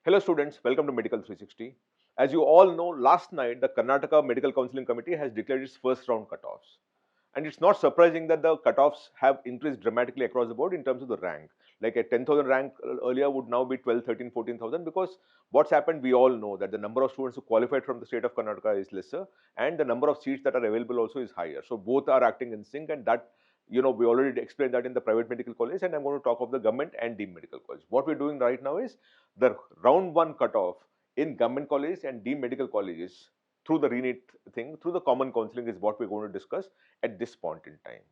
Hello students, welcome to Medical360. As you all know, last night the Karnataka Medical Counselling Committee has declared its first round cutoffs. And it's not surprising that the cutoffs have increased dramatically across the board in terms of the rank. Like a 10,000 rank earlier would now be 12, 13, 14,000 because what's happened, we all know that the number of students who qualified from the state of Karnataka is lesser and the number of seats that are available also is higher. So both are acting in sync, and that, we already explained that in the private medical college, and I'm going to talk of the government and deemed medical college. What we're doing right now is the round one cutoff in government colleges and deemed medical colleges through the RENEET thing, through the common counselling, is what we're going to discuss at this point in time.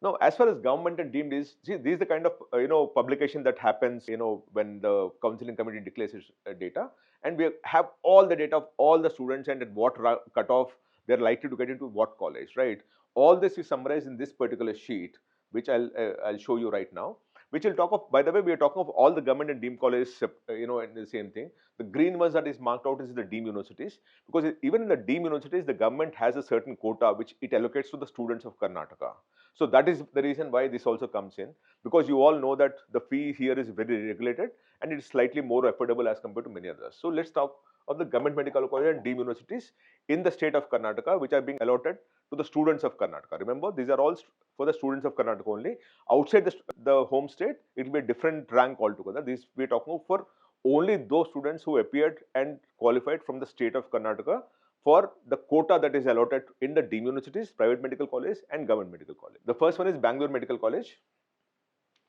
Now, as far as government and deemed is, see, these are the kind of publication that happens when the counselling committee declares its data, and we have all the data of all the students and at what cutoff they're likely to get into what college, right? All this is summarized in this particular sheet, which I'll show you right now. Which will talk of, by the way, we are talking of all the government and deemed colleges, and the same thing. The green ones that is marked out is the deemed universities, because even in the deemed universities, the government has a certain quota which it allocates to the students of Karnataka. So that is the reason why this also comes in, because you all know that the fee here is very regulated and it is slightly more affordable as compared to many others. So let's talk of the government medical college and deemed universities in the state of Karnataka, which are being allotted to the students of Karnataka. Remember, these are all for the students of Karnataka only. Outside the home state, it will be a different rank altogether. This we are talking for only those students who appeared and qualified from the state of Karnataka for the quota that is allotted in the deemed universities, private medical college and government medical college. The first one is Bangalore Medical College.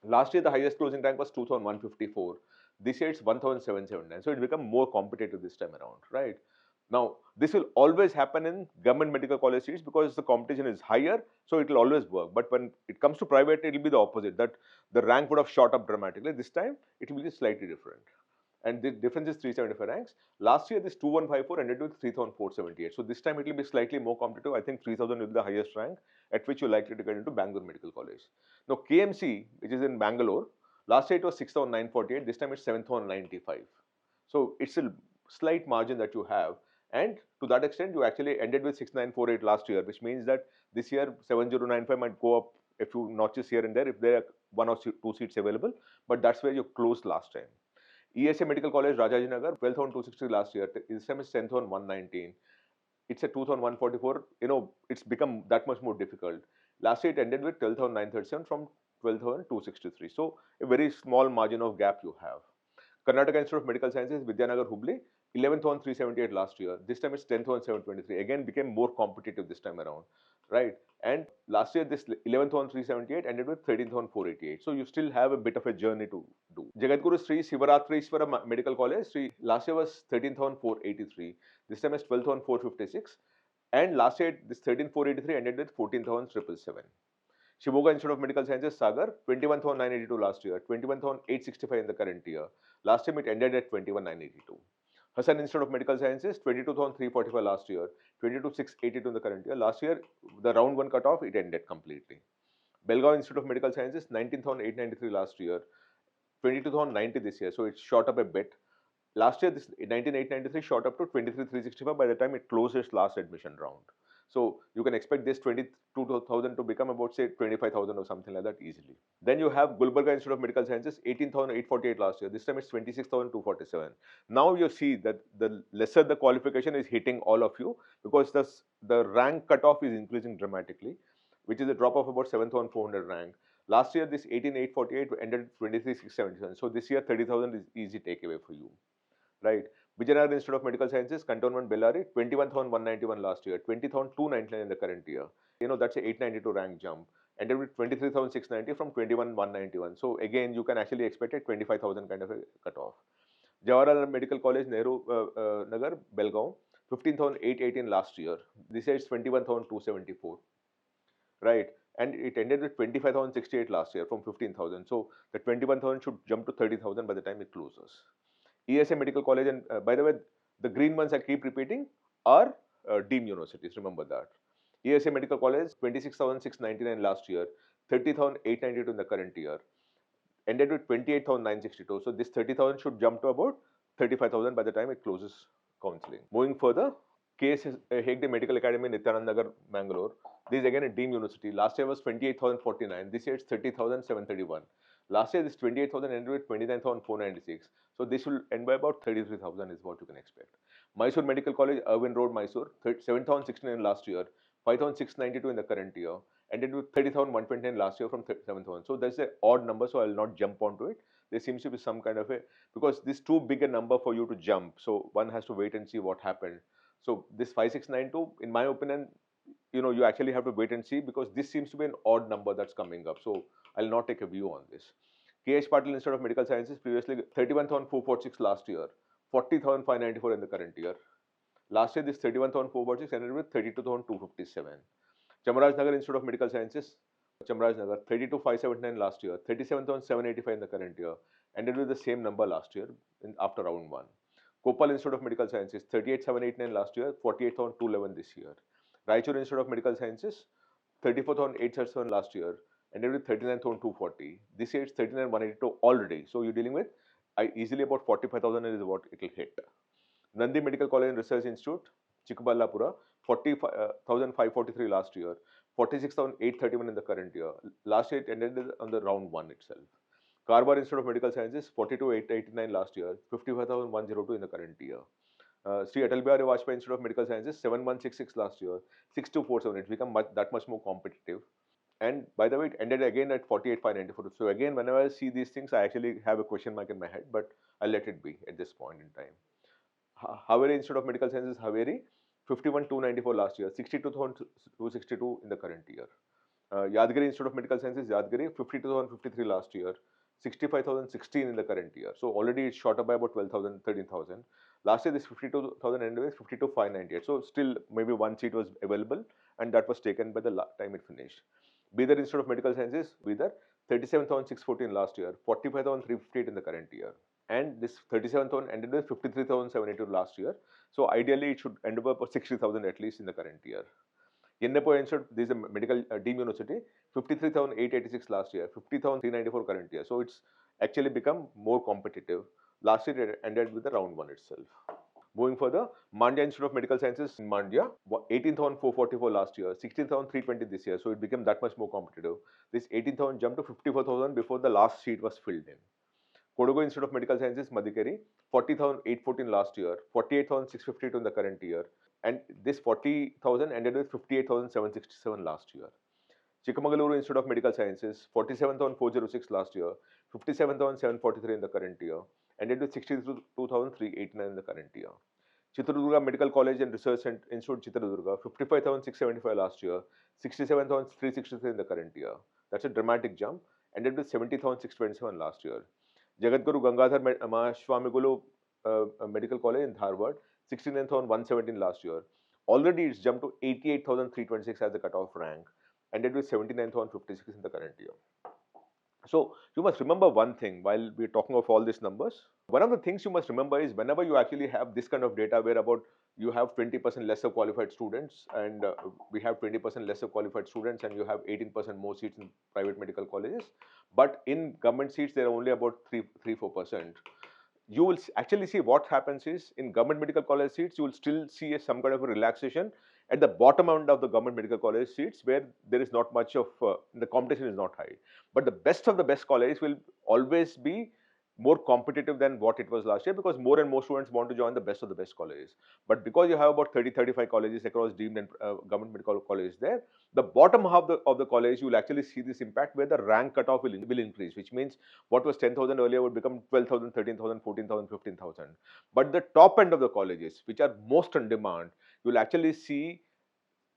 Last year, the highest closing rank was 2,154. This year, it's 1,779. So it become more competitive this time around, right? Now, this will always happen in government medical college seats because the competition is higher, so it will always work. But when it comes to private, it will be the opposite, that the rank would have shot up dramatically. This time, it will be slightly different. And the difference is 375 ranks. Last year, this 2154 ended with 3478. So this time, it will be slightly more competitive. I think 3000 will be the highest rank at which you're likely to get into Bangalore Medical College. Now, KMC, which is in Bangalore, last year it was 6948. This time, it's 7095. So it's a slight margin that you have. And to that extent, you actually ended with 6948 last year, which means that this year 7095 might go up a few notches here and there if there are one or two seats available. But that's where you closed last time. ESA Medical College, Rajajinagar, 12,260 last year. This time is 10,119. It's a 2,144. It's become that much more difficult. Last year it ended with 12,937 from 12,263. So a very small margin of gap you have. Karnataka Institute of Medical Sciences, Vidyanagar, Hubli, 11,378 last year. This time it's 10,723. Again, became more competitive this time around, right? And last year, this 11,378 ended with 13,488. So you still have a bit of a journey to do. Jagadguru Sri Sivaratriswara Medical College, last year was 13,483. This time is 12,456. And last year, this 13,483 ended with 14,777. Shiboga Institute of Medical Sciences, Sagar, 21,982 last year, 21,865 in the current year. Last time it ended at 21,982. Hassan Institute of Medical Sciences, 22,345 last year, 22,682 in the current year. Last year, the round one cutoff, it ended completely. Belgaum Institute of Medical Sciences, 19,893 last year, 22,090 this year, so it shot up a bit. Last year, this 19,893 shot up to 23,365 by the time it closed its last admission round. So you can expect this 22,000 to become about, say, 25,000 or something like that easily. Then you have Gulbarga Institute of Medical Sciences, 18,848 last year. This time it's 26,247. Now you see that the lesser the qualification is hitting all of you, because the rank cutoff is increasing dramatically, which is a drop of about 7,400 rank. Last year, this 18,848 ended at 23,677. So this year, 30,000 is easy takeaway for you, right? Vijayanagar Institute of Medical Sciences, Cantonment Bellary, 21,191 last year, 20,299 in the current year. That's a 892 rank jump. Ended with 23,690 from 21,191. So again, you can actually expect a 25,000 kind of a cutoff. Jawaharlal Medical College, Nehru Nagar, Belgaum, 15,818 last year. This year it's 21,274, right? And it ended with 25,068 last year from 15,000. So the 21,000 should jump to 30,000 by the time it closes. ESA Medical College, and by the way, the green ones I keep repeating are deemed universities, remember that. ESA Medical College, 26,699 last year, 30,892 in the current year, ended with 28,962. So this 30,000 should jump to about 35,000 by the time it closes counseling. Moving further, KS Hegde Medical Academy, Nityanand Nagar, Bangalore. This is again a deemed university. Last year was 28,049. This year it's 30,731. Last year this 28,000 ended with 29,496. So this will end by about 33,000 is what you can expect. Mysore Medical College, Irvin Road, Mysore, 7,069 last year, 5,692 in the current year, ended with 30,129 last year from 7,000. So that's an odd number, so I will not jump onto it. There seems to be some kind of a, because this too big a number for you to jump, so one has to wait and see what happened. So this 5,692, in my opinion, you actually have to wait and see, because this seems to be an odd number that's coming up. So I'll not take a view on this. KH Patil Institute of Medical Sciences, previously 31,446 last year, 40,594 in the current year. Last year, this 31,446 ended with 32,257. Chamaraj Nagar Institute of Medical Sciences, Chamaraj Nagar, 32,579 last year, 37,785 in the current year, ended with the same number last year after round 1. Kopal Institute of Medical Sciences, 38,789 last year, 48,211 this year. Raichur Institute of Medical Sciences, 34,837 last year, ended with 39,240. This year it's 39,182 already. So you're dealing with easily about 45,000 is what it will hit. Nandi Medical College and Research Institute, Chikballapura, 40,543 last year, 46,831 in the current year. Last year it ended on the round 1 itself. Karwar Institute of Medical Sciences, 42,889 last year, 55,102 in the current year. Sri Atal Bihari Vajpayee Institute of Medical Sciences, 7,166 last year, 6,247. It's become that much more competitive. And by the way, it ended again at 48,594. So again, whenever I see these things, I actually have a question mark in my head, but I'll let it be at this point in time. Haveri Institute of Medical Sciences, Haveri, 51,294 last year, 62,262 in the current year. Yadgiri Institute of Medical Sciences, Yadgiri, 52,053 last year, 65,016 in the current year. So already it's shot up by about 12,000, 13,000. Last year this 52,000 ended with 52,598. So still maybe one seat was available, and that was taken by the time it finished. Bidar Institute of Medical Sciences, Bidar, 37,614 last year, 45,358 in the current year. And this 37,000 ended with 53,782 last year. So ideally it should end up about 60,000 at least in the current year. Yennepo Institute, this is a medical deemed university, 53,886 last year, 50,394 current year. So it's actually become more competitive. Last year it ended with the round 1 itself. Moving further, Mandya Institute of Medical Sciences in Mandya, 18,444 last year, 16,320 this year. So it became that much more competitive. This 18,000 jumped to 54,000 before the last seat was filled in. Kodagu Institute of Medical Sciences, Madikeri, 40,814 last year, 48,652 in the current year. And this 40,000 ended with 58,767 last year. Chikmagaluru Institute of Medical Sciences, 47,406 last year, 57,743 in the current year, ended with 62,389 in the current year. Chitradurga Medical College and Research Institute, Chitradurga, 55,675 last year, 67,363 in the current year. That's a dramatic jump, ended with 70,627 last year. Jagadguru Gangadhar Mahaswamigulu Medical College in Dharwad, 69,117 last year. Already it's jumped to 88,326 as the cutoff rank, ended with 79,056 in the current year. So you must remember one thing while we're talking of all these numbers. One of the things you must remember is whenever you actually have this kind of data where about you have 20% lesser qualified students, and we have 20% lesser qualified students, and you have 18% more seats in private medical colleges, but in government seats there are only about 3-4%. You will actually see what happens is in government medical college seats, you will still see some kind of a relaxation at the bottom end of the government medical college seats where there is not much of, the competition is not high. But the best of the best colleges will always be more competitive than what it was last year, because more and more students want to join the best of the best colleges. But because you have about 30-35 colleges across deemed and government medical colleges there, the bottom half of the college, you will actually see this impact where the rank cutoff will increase, which means what was 10,000 earlier would become 12,000, 13,000, 14,000, 15,000. But the top end of the colleges, which are most on demand, you will actually see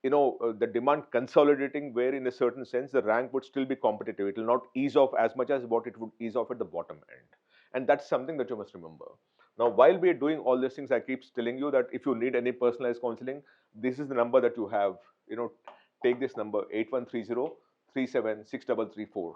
the demand consolidating, where in a certain sense the rank would still be competitive. It will not ease off as much as what it would ease off at the bottom end. And that's something that you must remember. Now, while we are doing all these things, I keep telling you that if you need any personalized counseling, this is the number that you have. Take this number, 8130-376334.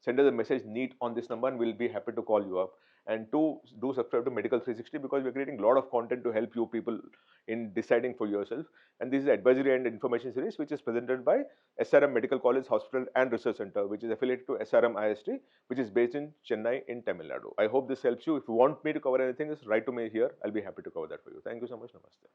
Send us a message NEET on this number and we'll be happy to call you up. And do subscribe to Medical360, because we're creating a lot of content to help you people in deciding for yourself. And this is advisory and information series, which is presented by SRM Medical College Hospital and Research Center, which is affiliated to SRM IST, which is based in Chennai in Tamil Nadu. I hope this helps you. If you want me to cover anything, just write to me here. I'll be happy to cover that for you. Thank you so much. Namaste.